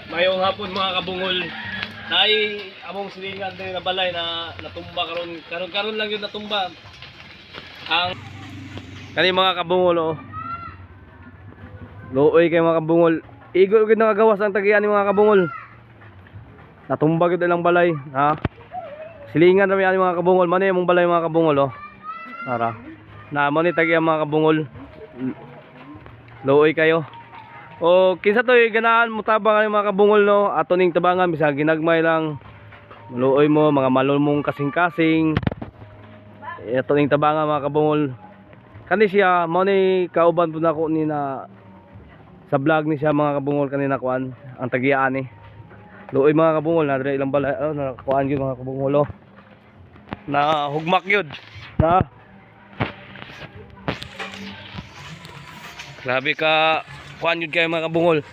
Mayong hapon mga kabungol. Nay among silingan din na balay na natumba karon lang yun natumba. Ang kani mga kabungol oh. Looy kay mga kabungol. Igol gid nagagawas ang tagian ni mga kabungol. Natumba gid ilang balay, ha. Silingan rami ani mga kabungol, man imong balay mga kabungol oh. Tara. Na mo ni tagian mga kabungol. Looy kayo. O kinsa toy ganahan mo tabang ang mga kabungol no, ato ning tabangan bisag ginagmay lang. Maluoy mo mga malulmong kasing-kasing. Ato ning tabangan mga kabungol. Kani siya mo ni kauban pud nako ni na sa vlog ni siya mga kabungol kanina kuan ang tagian ni. Luoy mga kabungol na dire ilang balay na kuan gyud mga kabungol. Na hugmak gyud. Na grabe ka kuan yun kayo mga kabungol.